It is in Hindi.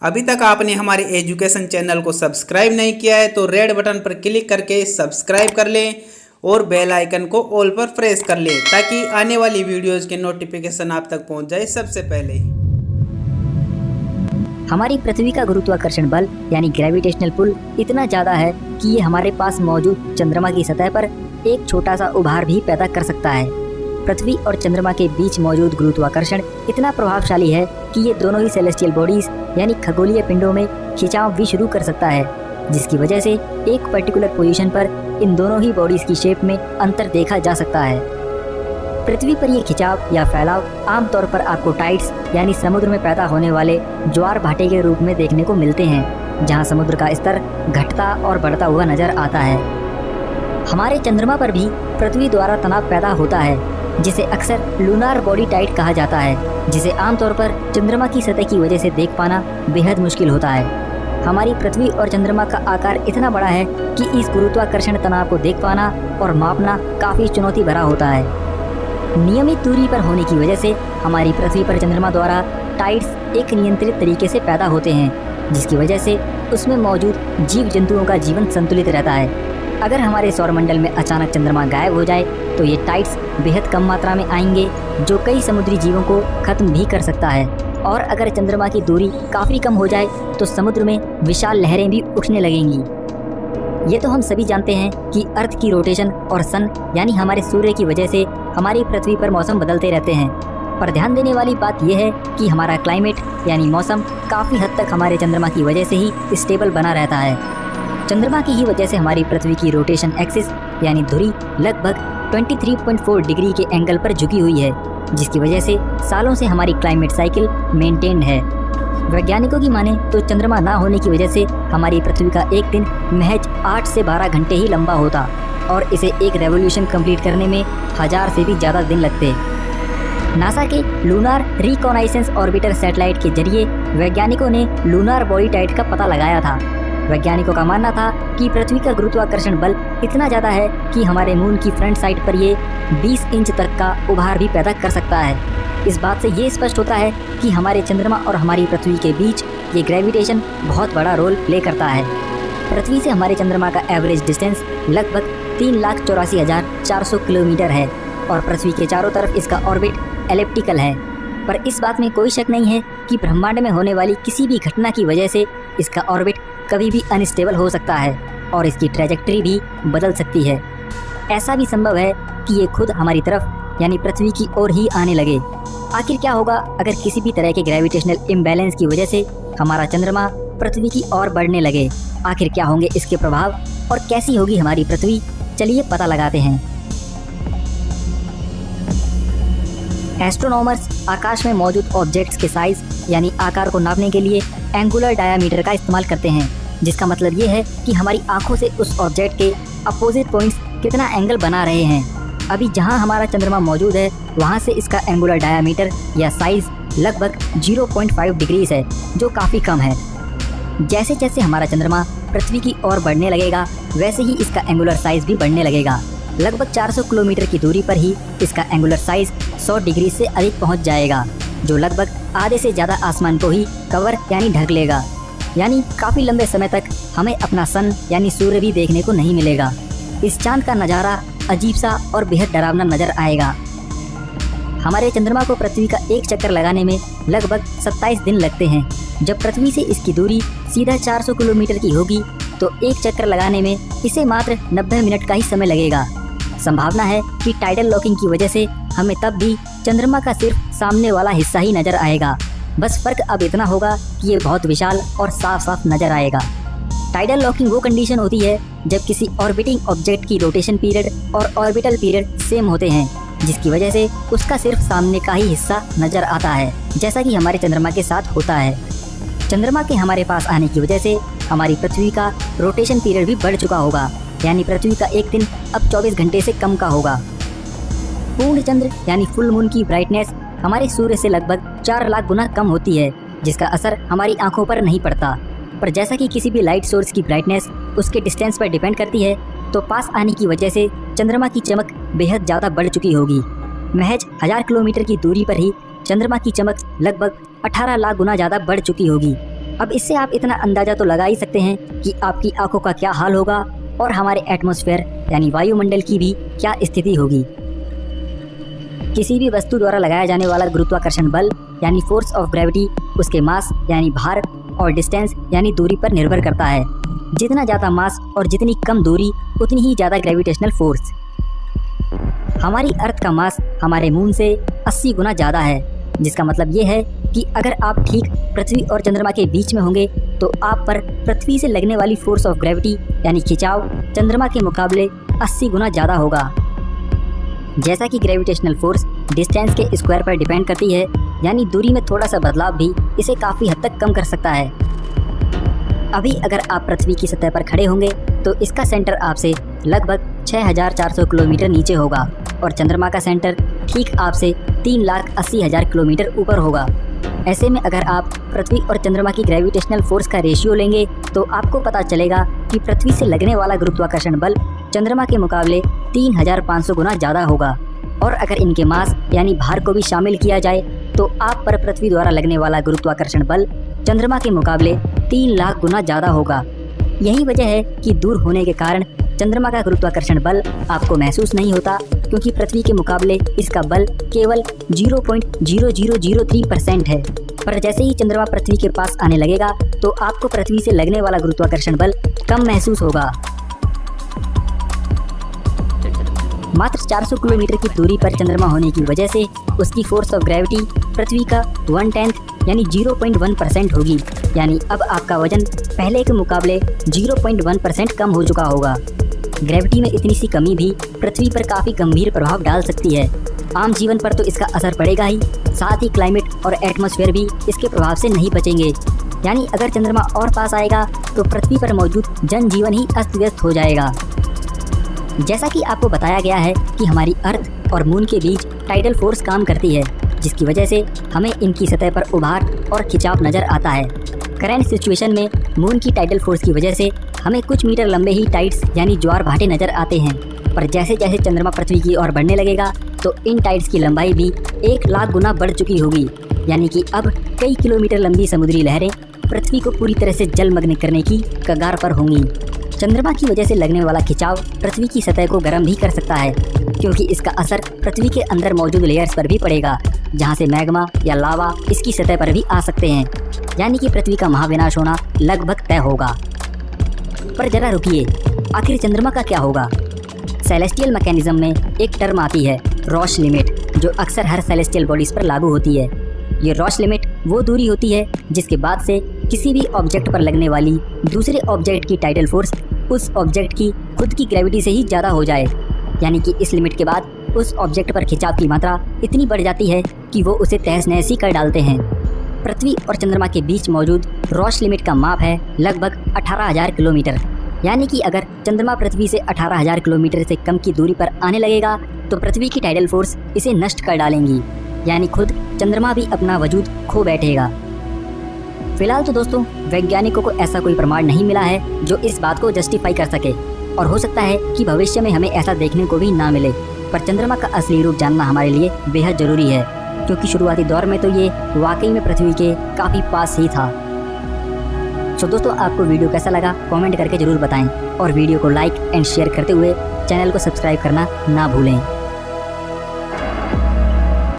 अभी तक आपने हमारे एजुकेशन चैनल को सब्सक्राइब नहीं किया है तो रेड बटन पर क्लिक करके सब्सक्राइब कर लें और बेल आइकन को ऑल पर प्रेस कर लें ताकि आने वाली वीडियोस के नोटिफिकेशन आप तक पहुंच जाए सबसे पहले। हमारी पृथ्वी का गुरुत्वाकर्षण बल यानी ग्रेविटेशनल पुल इतना ज़्यादा है कि ये हमारे पास मौजूद चंद्रमा की सतह पर एक छोटा सा उभार भी पैदा कर सकता है। पृथ्वी और चंद्रमा के बीच मौजूद गुरुत्वाकर्षण इतना प्रभावशाली है कि ये दोनों ही सेलेस्टियल बॉडीज यानी खगोलीय पिंडों में खिंचाव भी शुरू कर सकता है, जिसकी वजह से एक पर्टिकुलर पोजीशन पर इन दोनों ही बॉडीज की शेप में अंतर देखा जा सकता है। पृथ्वी पर ये खिंचाव या फैलाव आमतौर पर आपको टाइड्स यानी समुद्र में पैदा होने वाले ज्वार भाटे के रूप में देखने को मिलते हैं, जहां समुद्र का स्तर घटता और बढ़ता हुआ नजर आता है। हमारे चंद्रमा पर भी पृथ्वी द्वारा तनाव पैदा होता है, जिसे अक्सर लूनार बॉडी टाइड कहा जाता है, जिसे आमतौर पर चंद्रमा की सतह की वजह से देख पाना बेहद मुश्किल होता है। हमारी पृथ्वी और चंद्रमा का आकार इतना बड़ा है कि इस गुरुत्वाकर्षण तनाव को देख पाना और मापना काफ़ी चुनौती भरा होता है। नियमित दूरी पर होने की वजह से हमारी पृथ्वी पर चंद्रमा द्वारा टाइड्स एक नियंत्रित तरीके से पैदा होते हैं, जिसकी वजह से उसमें मौजूद जीव जंतुओं का जीवन संतुलित रहता है। अगर हमारे सौरमंडल में अचानक चंद्रमा गायब हो जाए तो ये टाइड्स बेहद कम मात्रा में आएंगे, जो कई समुद्री जीवों को खत्म भी कर सकता है। और अगर चंद्रमा की दूरी काफ़ी कम हो जाए तो समुद्र में विशाल लहरें भी उठने लगेंगी। ये तो हम सभी जानते हैं कि अर्थ की रोटेशन और सन यानी हमारे सूर्य की वजह से हमारी पृथ्वी पर मौसम बदलते रहते हैं, पर ध्यान देने वाली बात यह है कि हमारा क्लाइमेट यानी मौसम काफ़ी हद तक हमारे चंद्रमा की वजह से ही स्टेबल बना रहता है। चंद्रमा की ही वजह से हमारी पृथ्वी की रोटेशन एक्सिस यानी धुरी लगभग 23.4 डिग्री के एंगल पर झुकी हुई है, जिसकी वजह से सालों से हमारी क्लाइमेट साइकिल मेंटेन्ड है। वैज्ञानिकों की माने तो चंद्रमा ना होने की वजह से हमारी पृथ्वी का एक दिन महज 8 से 12 घंटे ही लंबा होता और इसे एक रेवोल्यूशन कंप्लीट करने में 1000 से भी ज़्यादा दिन लगते। नासा के लूनार रिकॉनाइसेंस ऑर्बिटर सैटेलाइट के जरिए वैज्ञानिकों ने लूनार बॉडी टाइड का पता लगाया था। वैज्ञानिकों का मानना था कि पृथ्वी का गुरुत्वाकर्षण बल इतना ज़्यादा है कि हमारे मून की फ्रंट साइड पर ये 20 इंच तक का उभार भी पैदा कर सकता है। इस बात से ये स्पष्ट होता है कि हमारे चंद्रमा और हमारी पृथ्वी के बीच ये ग्रेविटेशन बहुत बड़ा रोल प्ले करता है। पृथ्वी से हमारे चंद्रमा का एवरेज डिस्टेंस लगभग 3,84,400 किलोमीटर है और पृथ्वी के चारों तरफ इसका ऑर्बिट एलिप्टिकल है। पर इस बात में कोई शक नहीं है कि ब्रह्मांड में होने वाली किसी भी घटना की वजह से इसका ऑर्बिट कभी भी अनस्टेबल हो सकता है और इसकी ट्रैजेक्टरी भी बदल सकती है। ऐसा भी संभव है कि ये खुद हमारी तरफ यानी पृथ्वी की ओर ही आने लगे। आखिर क्या होगा अगर किसी भी तरह के ग्रेविटेशनल इम्बैलेंस की वजह से हमारा चंद्रमा पृथ्वी की ओर बढ़ने लगे? आखिर क्या होंगे इसके प्रभाव और कैसी होगी हमारी पृथ्वी? चलिए पता लगाते हैं। एस्ट्रोनॉमर्स आकाश में मौजूद ऑब्जेक्ट्स के साइज यानी आकार को नापने के लिए एंगुलर डायामीटर का इस्तेमाल करते हैं, जिसका मतलब ये है कि हमारी आंखों से उस ऑब्जेक्ट के अपोजिट पॉइंट्स कितना एंगल बना रहे हैं। अभी जहां हमारा चंद्रमा मौजूद है वहां से इसका एंगुलर डायामीटर या साइज लगभग 0.5 डिग्रीज है, जो काफ़ी कम है। जैसे जैसे हमारा चंद्रमा पृथ्वी की ओर बढ़ने लगेगा वैसे ही इसका एंगुलर साइज भी बढ़ने लगेगा। लगभग 400 किलोमीटर की दूरी पर ही इसका एंगुलर साइज 100 डिग्री से अधिक पहुंच जाएगा, जो लगभग आधे से ज़्यादा आसमान को ही कवर यानी ढक लेगा। यानी काफ़ी लंबे समय तक हमें अपना सन यानी सूर्य भी देखने को नहीं मिलेगा। इस चांद का नज़ारा अजीब सा और बेहद डरावना नज़र आएगा। हमारे चंद्रमा को पृथ्वी का एक चक्कर लगाने में लगभग 27 दिन लगते हैं। जब पृथ्वी से इसकी दूरी सीधा 400 किलोमीटर की होगी तो एक चक्कर लगाने में इसे मात्र 90 मिनट का ही समय लगेगा। संभावना है कि टाइडल लॉकिंग की वजह से हमें तब भी चंद्रमा का सिर्फ सामने वाला हिस्सा ही नजर आएगा। बस फर्क अब इतना होगा कि ये बहुत विशाल और साफ साफ नजर आएगा। टाइडल लॉकिंग वो कंडीशन होती है जब किसी ऑर्बिटिंग ऑब्जेक्ट की रोटेशन पीरियड और ऑर्बिटल पीरियड सेम होते हैं, जिसकी वजह से उसका सिर्फ सामने का ही हिस्सा नजर आता है, जैसा कि हमारे चंद्रमा के साथ होता है। चंद्रमा के हमारे पास आने की वजह से हमारी पृथ्वी का रोटेशन पीरियड भी बढ़ चुका होगा, यानी पृथ्वी का एक दिन अब 24 घंटे से कम का होगा। पूर्ण चंद्र यानी फुल मून की ब्राइटनेस हमारे सूर्य से लगभग 4 लाख गुना कम होती है, जिसका असर हमारी आंखों पर नहीं पड़ता। पर जैसा कि किसी भी लाइट सोर्स की ब्राइटनेस उसके डिस्टेंस पर डिपेंड करती है, तो पास आने की वजह से चंद्रमा की चमक बेहद ज़्यादा बढ़ चुकी होगी। महज 1000 किलोमीटर की दूरी पर ही चंद्रमा की चमक लगभग 18 लाख गुना ज़्यादा बढ़ चुकी होगी। अब इससे आप इतना अंदाजा तो लगा ही सकते हैं कि आपकी आंखों का क्या हाल होगा और हमारे एटमॉस्फेयर यानी वायुमंडल की भी क्या स्थिति होगी। किसी भी वस्तु द्वारा लगाया जाने वाला गुरुत्वाकर्षण बल यानी फोर्स ऑफ ग्रेविटी उसके मास यानी भार और डिस्टेंस यानी दूरी पर निर्भर करता है। जितना ज़्यादा मास और जितनी कम दूरी उतनी ही ज़्यादा ग्रेविटेशनल फोर्स। हमारी अर्थ का मास हमारे मून से 80 गुना ज़्यादा है, जिसका मतलब ये है कि अगर आप ठीक पृथ्वी और चंद्रमा के बीच में होंगे तो आप पर पृथ्वी से लगने वाली फोर्स ऑफ ग्रेविटी यानी खिंचाव चंद्रमा के मुकाबले 80 गुना ज़्यादा होगा। जैसा कि ग्रेविटेशनल फोर्स डिस्टेंस के स्क्वायर पर डिपेंड करती है, यानी दूरी में थोड़ा सा बदलाव भी इसे काफ़ी हद तक कम कर सकता है। अभी अगर आप पृथ्वी की सतह पर खड़े होंगे तो इसका सेंटर आपसे लगभग 6400 किलोमीटर नीचे होगा और चंद्रमा का सेंटर ठीक आपसे 3,80,000 किलोमीटर ऊपर होगा। ऐसे में अगर आप पृथ्वी और चंद्रमा की ग्रेविटेशनल फोर्स का रेशियो लेंगे तो आपको पता चलेगा कि पृथ्वी से लगने वाला गुरुत्वाकर्षण बल चंद्रमा के मुकाबले 3,500 गुना ज़्यादा होगा। और अगर इनके मास यानी भार को भी शामिल किया जाए तो आप पर पृथ्वी द्वारा लगने वाला गुरुत्वाकर्षण बल चंद्रमा के मुकाबले 3 लाख गुना ज़्यादा होगा। यही वजह है कि दूर होने के कारण चंद्रमा का गुरुत्वाकर्षण बल आपको महसूस नहीं होता, क्योंकि पृथ्वी के मुकाबले इसका बल केवल 0.0003% है। पर जैसे ही चंद्रमा पृथ्वी के पास आने लगेगा तो आपको पृथ्वी से लगने वाला गुरुत्वाकर्षण बल कम महसूस होगा। मात्र 400 किलोमीटर की दूरी पर चंद्रमा होने की वजह से उसकी फोर्स ऑफ ग्रेविटी पृथ्वी का 1/10 यानी 0.1% होगी। यानी अब आपका वजन पहले के मुकाबले 0.1% कम हो चुका होगा। ग्रेविटी में इतनी सी कमी भी पृथ्वी पर काफ़ी गंभीर प्रभाव डाल सकती है। आम जीवन पर तो इसका असर पड़ेगा ही, साथ ही क्लाइमेट और एटमॉस्फेयर भी इसके प्रभाव से नहीं बचेंगे। यानी अगर चंद्रमा और पास आएगा तो पृथ्वी पर मौजूद जनजीवन ही अस्त व्यस्त हो जाएगा। जैसा कि आपको बताया गया है कि हमारी अर्थ और मून के बीच टाइडल फोर्स काम करती है, जिसकी वजह से हमें इनकी सतह पर उभार और खिंचाव नज़र आता है। करंट सिचुएशन में मून की टाइडल फोर्स की वजह से हमें कुछ मीटर लंबे ही टाइड्स यानी ज्वार भाटे नज़र आते हैं। पर जैसे जैसे चंद्रमा पृथ्वी की ओर बढ़ने लगेगा तो इन टाइड्स की लंबाई भी 1 लाख गुना बढ़ चुकी होगी। यानी कि अब कई किलोमीटर लंबी समुद्री लहरें पृथ्वी को पूरी तरह से जलमग्न करने की कगार पर होंगी। चंद्रमा की वजह से लगने वाला खिंचाव पृथ्वी की सतह को गर्म भी कर सकता है, क्योंकि इसका असर पृथ्वी के अंदर मौजूद लेयर्स पर भी पड़ेगा, जहां से मैग्मा या लावा इसकी सतह पर भी आ सकते हैं। यानी कि पृथ्वी का महाविनाश होना लगभग तय होगा। पर जरा रुकिए, आखिर चंद्रमा का क्या होगा? सेलेस्टियल मैकेनिज्म में एक टर्म आती है रॉश लिमिट, जो अक्सर हर सेलेस्टियल बॉडीज पर लागू होती है। ये रॉश लिमिट वो दूरी होती है जिसके बाद से किसी भी ऑब्जेक्ट पर लगने वाली दूसरे ऑब्जेक्ट की टाइडल फोर्स उस ऑब्जेक्ट की खुद की ग्रेविटी से ही ज़्यादा हो जाए। यानी कि इस लिमिट के बाद उस ऑब्जेक्ट पर खिंचाव की मात्रा इतनी बढ़ जाती है कि वो उसे तहस नहस ही कर डालते हैं। पृथ्वी और चंद्रमा के बीच मौजूद रॉश लिमिट का माप है लगभग 18,000 किलोमीटर। यानी कि अगर चंद्रमा पृथ्वी से 18,000 किलोमीटर से कम की दूरी पर आने लगेगा तो पृथ्वी की टाइडल फोर्स इसे नष्ट कर डालेंगी। यानी खुद चंद्रमा भी अपना वजूद खो बैठेगा। फिलहाल तो दोस्तों वैज्ञानिकों को ऐसा कोई प्रमाण नहीं मिला है जो इस बात को जस्टिफाई कर सके, और हो सकता है कि भविष्य में हमें ऐसा देखने को भी ना मिले। पर चंद्रमा का असली रूप जानना हमारे लिए बेहद ज़रूरी है, क्योंकि शुरुआती दौर में तो ये वाकई में पृथ्वी के काफ़ी पास ही था। सो दोस्तों, आपको वीडियो कैसा लगा कमेंट करके ज़रूर बताएं, और वीडियो को लाइक एंड शेयर करते हुए चैनल को सब्सक्राइब करना ना भूलें।